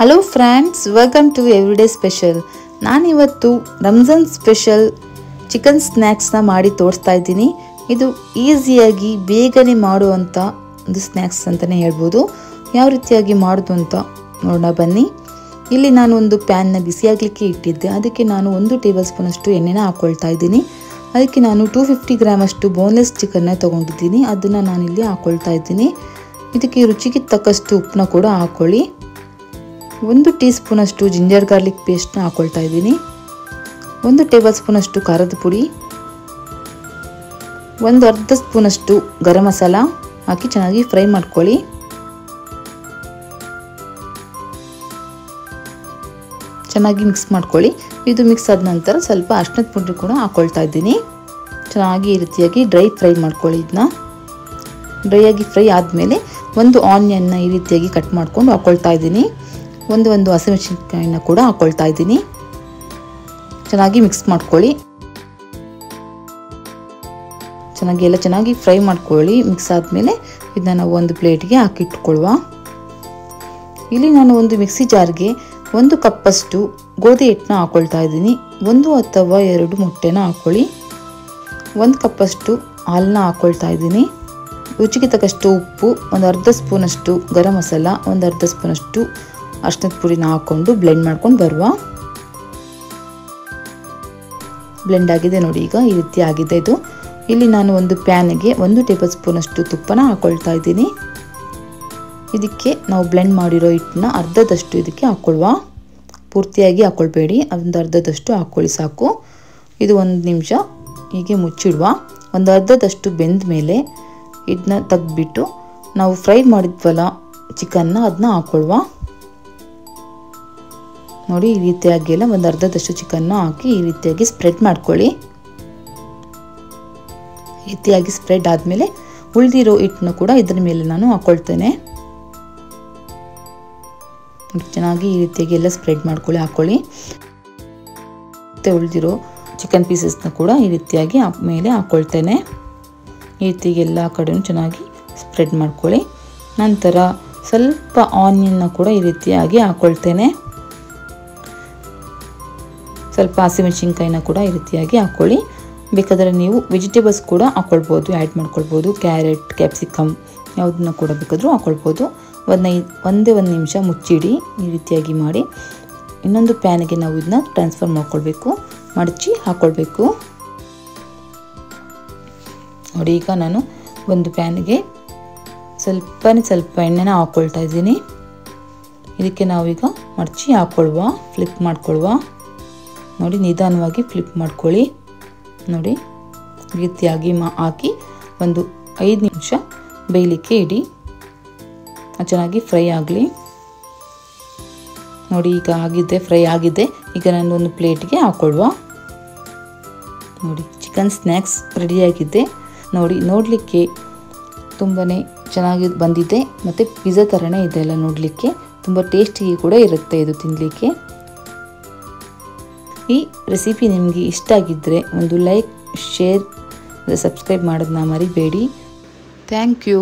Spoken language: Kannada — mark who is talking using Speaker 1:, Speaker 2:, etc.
Speaker 1: Hello friends, welcome to everyday special. ನಾನಿವತ್ತು ರಂಜಾನ್ ಸ್ಪೆಷಲ್ ಚಿಕನ್ ಸ್ನ್ಯಾಕ್ಸ್ನ ಮಾಡಿ ತೋರಿಸ್ತಾ ಇದ್ದೀನಿ. ಇದು ಈಸಿಯಾಗಿ ಬೇಗನೆ ಮಾಡುವಂಥ ಒಂದು ಸ್ನ್ಯಾಕ್ಸ್ ಅಂತಲೇ ಹೇಳ್ಬೋದು. ಯಾವ ರೀತಿಯಾಗಿ ಮಾಡೋದು ಅಂತ ನೋಡೋಣ ಬನ್ನಿ. ಇಲ್ಲಿ ನಾನು ಒಂದು ಪ್ಯಾನ್ನ ಬಿಸಿಯಾಗಲಿಕ್ಕೆ ಇಟ್ಟಿದ್ದೆ. ಅದಕ್ಕೆ ನಾನು 1 ಟೇಬಲ್ ಸ್ಪೂನ್ ಅಷ್ಟು ಎಣ್ಣೆನ ಹಾಕ್ಕೊಳ್ತಾ ಇದ್ದೀನಿ. ಅದಕ್ಕೆ ನಾನು 250 ಗ್ರಾಮ್ ಅಷ್ಟು ಬೋನ್ಲೆಸ್ ಚಿಕನ್ನ ತೊಗೊಂಡಿದ್ದೀನಿ. ಅದನ್ನು ನಾನಿಲ್ಲಿ ಹಾಕ್ಕೊಳ್ತಾ ಇದ್ದೀನಿ. ಇದಕ್ಕೆ ರುಚಿಗೆ ತಕ್ಕಷ್ಟು ಉಪ್ಪನ್ನ ಕೂಡ ಹಾಕ್ಕೊಳ್ಳಿ. 1 ಟೀ ಸ್ಪೂನ್ ಅಷ್ಟು ಜಿಂಜರ್ ಗಾರ್ಲಿಕ್ ಪೇಸ್ಟ್ನ ಹಾಕ್ಕೊಳ್ತಾ ಇದ್ದೀನಿ. 1 ಟೇಬಲ್ ಸ್ಪೂನ್ ಅಷ್ಟು ಖಾರದ ಪುಡಿ, 1 ಅರ್ಧ ಸ್ಪೂನ್ ಅಷ್ಟು ಗರಂ ಮಸಾಲ ಹಾಕಿ ಚೆನ್ನಾಗಿ ಫ್ರೈ ಮಾಡ್ಕೊಳ್ಳಿ. ಚೆನ್ನಾಗಿ ಮಿಕ್ಸ್ ಮಾಡ್ಕೊಳ್ಳಿ. ಇದು ಮಿಕ್ಸ್ ಆದ ನಂತರ ಸ್ವಲ್ಪ ಅರಿಶಿಣದ ಪುಡಿ ಕೂಡ ಹಾಕ್ಕೊಳ್ತಾ ಇದ್ದೀನಿ. ಚೆನ್ನಾಗಿ ಈ ರೀತಿಯಾಗಿ ಡ್ರೈ ಫ್ರೈ ಮಾಡ್ಕೊಳ್ಳಿ. ಇದನ್ನ ಡ್ರೈ ಆಗಿ ಫ್ರೈ ಆದಮೇಲೆ 1 ಆನಿಯನ್ನ ಈ ರೀತಿಯಾಗಿ ಕಟ್ ಮಾಡ್ಕೊಂಡು ಹಾಕ್ಕೊಳ್ತಾ ಇದ್ದೀನಿ. ಒಂದು ಹಸಿಮೆಣಸಿನಕಾಯಿನ ಕೂಡ ಹಾಕ್ಕೊಳ್ತಾ ಇದ್ದೀನಿ. ಚೆನ್ನಾಗಿ ಮಿಕ್ಸ್ ಮಾಡ್ಕೊಳ್ಳಿ. ಚೆನ್ನಾಗಿ ಫ್ರೈ ಮಾಡ್ಕೊಳ್ಳಿ. ಮಿಕ್ಸ್ ಆದಮೇಲೆ ಇದನ್ನ ನಾವು ಒಂದು ಪ್ಲೇಟ್ಗೆ ಹಾಕಿಟ್ಕೊಳ್ಳುವ. ಇಲ್ಲಿ ನಾನು ಒಂದು ಮಿಕ್ಸಿ ಜಾರ್ಗೆ 1 ಕಪ್ಪಷ್ಟು ಗೋಧಿ ಹಿಟ್ಟನ್ನ ಹಾಕ್ಕೊಳ್ತಾ ಇದ್ದೀನಿ. 1 ಅಥವಾ 2 ಮೊಟ್ಟೆನ ಹಾಕ್ಕೊಳ್ಳಿ. 1 ಕಪ್ಪಷ್ಟು ಹಾಲನ್ನ ಹಾಕ್ಕೊಳ್ತಾ ಇದ್ದೀನಿ. ರುಚಿಗೆ ತಕ್ಕಷ್ಟು ಉಪ್ಪು, 1 ಅರ್ಧ ಸ್ಪೂನಷ್ಟು ಗರಂ ಮಸಾಲ, 1 ಅರ್ಧ ಸ್ಪೂನಷ್ಟು ಅರಿಶಿಣದ ಪುಡಿನ ಹಾಕ್ಕೊಂಡು ಬ್ಲೆಂಡ್ ಮಾಡ್ಕೊಂಡು ಬರುವ. ಬ್ಲೆಂಡ್ ಆಗಿದೆ ನೋಡಿ, ಈಗ ಈ ರೀತಿ ಆಗಿದೆ ಇದು. ಇಲ್ಲಿ ನಾನು ಒಂದು ಪ್ಯಾನ್ಗೆ 1 ಟೇಬಲ್ ಸ್ಪೂನ್ ಅಷ್ಟು ತುಪ್ಪನ ಹಾಕ್ಕೊಳ್ತಾ ಇದ್ದೀನಿ. ಇದಕ್ಕೆ ನಾವು ಬ್ಲೆಂಡ್ ಮಾಡಿರೋ ಹಿಟ್ಟನ್ನ ಅರ್ಧದಷ್ಟು ಇದಕ್ಕೆ ಹಾಕ್ಕೊಳ್ಳುವ. ಪೂರ್ತಿಯಾಗಿ ಹಾಕ್ಕೊಳ್ಬೇಡಿ, ಒಂದು ಅರ್ಧದಷ್ಟು ಹಾಕ್ಕೊಳ್ಳಿ ಸಾಕು. ಇದು 1 ನಿಮಿಷ ಹೀಗೆ ಮುಚ್ಚಿಡುವ. ಒಂದು ಅರ್ಧದಷ್ಟು ಬೆಂದ ಮೇಲೆ ಇದನ್ನ ತೆಗೆದ್ಬಿಟ್ಟು ನಾವು ಫ್ರೈ ಮಾಡಿದ್ವಲ್ಲ ಚಿಕನ್ನ, ಅದನ್ನ ಹಾಕ್ಕೊಳ್ಳುವ. ನೋಡಿ, ಈ ರೀತಿಯಾಗಿ ಎಲ್ಲ ಒಂದು ಅರ್ಧದಷ್ಟು ಚಿಕನ್ನ ಹಾಕಿ ಈ ರೀತಿಯಾಗಿ ಸ್ಪ್ರೆಡ್ ಮಾಡ್ಕೊಳ್ಳಿ. ಈ ರೀತಿಯಾಗಿ ಸ್ಪ್ರೆಡ್ ಆದಮೇಲೆ ಉಳಿದಿರೋ ಹಿಟ್ಟನ್ನು ಕೂಡ ಇದರ ಮೇಲೆ ನಾನು ಹಾಕ್ಕೊಳ್ತೇನೆ. ಚೆನ್ನಾಗಿ ಈ ರೀತಿಯಾಗಿ ಎಲ್ಲ ಸ್ಪ್ರೆಡ್ ಮಾಡ್ಕೊಳ್ಳಿ, ಹಾಕ್ಕೊಳ್ಳಿ. ಮತ್ತೆ ಉಳಿದಿರೋ ಚಿಕನ್ ಪೀಸಸ್ನ ಕೂಡ ಈ ರೀತಿಯಾಗಿ ಮೇಲೆ ಹಾಕ್ಕೊಳ್ತೇನೆ. ಈ ರೀತಿಯಾಗಿ ಎಲ್ಲ ಕಡೆಯೂ ಚೆನ್ನಾಗಿ ಸ್ಪ್ರೆಡ್ ಮಾಡ್ಕೊಳ್ಳಿ. ನಂತರ ಸ್ವಲ್ಪ ಆನಿಯನ್ನ ಕೂಡ ಈ ರೀತಿಯಾಗಿ ಹಾಕ್ಕೊಳ್ತೇನೆ. ಸ್ವಲ್ಪ ಹಸಿಮೆಣಸಿನಕಾಯಿನ ಕೂಡ ಈ ರೀತಿಯಾಗಿ ಹಾಕ್ಕೊಳ್ಳಿ. ಬೇಕಾದರೆ ನೀವು ವೆಜಿಟೇಬಲ್ಸ್ ಕೂಡ ಹಾಕ್ಕೊಳ್ಬೋದು, ಆ್ಯಡ್ ಮಾಡ್ಕೊಳ್ಬೋದು. ಕ್ಯಾರೆಟ್, ಕ್ಯಾಪ್ಸಿಕಮ್ ಯಾವುದನ್ನ ಕೂಡ ಬೇಕಾದರೂ ಹಾಕ್ಕೊಳ್ಬೋದು. ಒಂದೇ 1 ನಿಮಿಷ ಮುಚ್ಚಿಡಿ. ಈ ರೀತಿಯಾಗಿ ಮಾಡಿ ಇನ್ನೊಂದು ಪ್ಯಾನಿಗೆ ನಾವು ಇದನ್ನ ಟ್ರಾನ್ಸ್ಫರ್ ಮಾಡ್ಕೊಳ್ಬೇಕು, ಮಡಚಿ ಹಾಕ್ಕೊಳ್ಬೇಕು. ನೋಡಿ, ಈಗ ನಾನು ಒಂದು ಪ್ಯಾನಿಗೆ ಸ್ವಲ್ಪ ಎಣ್ಣೆನ ಹಾಕ್ಕೊಳ್ತಾ ಇದ್ದೀನಿ. ಇದಕ್ಕೆ ನಾವೀಗ ಮಡಚಿ ಹಾಕ್ಕೊಳ್ವಾ, ಫ್ಲಿಪ್ ಮಾಡ್ಕೊಳ್ವಾ. ನೋಡಿ, ನಿಧಾನವಾಗಿ ಫ್ಲಿಪ್ ಮಾಡ್ಕೊಳ್ಳಿ. ನೋಡಿ, ಈ ರೀತಿಯಾಗಿ ಹಾಕಿ ಒಂದು 5 ನಿಮಿಷ ಬೇಯಲಿಕ್ಕೆ ಇಡಿ. ಚೆನ್ನಾಗಿ ಫ್ರೈ ಆಗಲಿ. ನೋಡಿ, ಈಗ ಆಗಿದೆ, ಫ್ರೈ ಆಗಿದೆ. ಈಗ ನಾನು ಒಂದು ಪ್ಲೇಟ್ಗೆ ಹಾಕ್ಕೊಳ್ವಾ. ನೋಡಿ, ಚಿಕನ್ ಸ್ನ್ಯಾಕ್ಸ್ ರೆಡಿಯಾಗಿದೆ. ನೋಡಿ, ನೋಡಲಿಕ್ಕೆ ತುಂಬಾ ಚೆನ್ನಾಗಿ ಬಂದಿದೆ. ಮತ್ತು ಪಿಜ್ಜಾ ಥರನೇ ಇದೆ ಎಲ್ಲ ನೋಡಲಿಕ್ಕೆ. ತುಂಬ ಟೇಸ್ಟಿಗೆ ಕೂಡ ಇರುತ್ತೆ ಇದು ತಿನ್ನಲಿಕ್ಕೆ. ಈ ರೆಸಿಪಿ ನಿಮಗೆ ಇಷ್ಟ ಆಗಿದ್ದರೆ ಒಂದು ಲೈಕ್, ಶೇರ್, ಸಬ್ಸ್ಕ್ರೈಬ್ ಮಾಡೋದನ್ನ ಮರಿಬೇಡಿ. Thank you.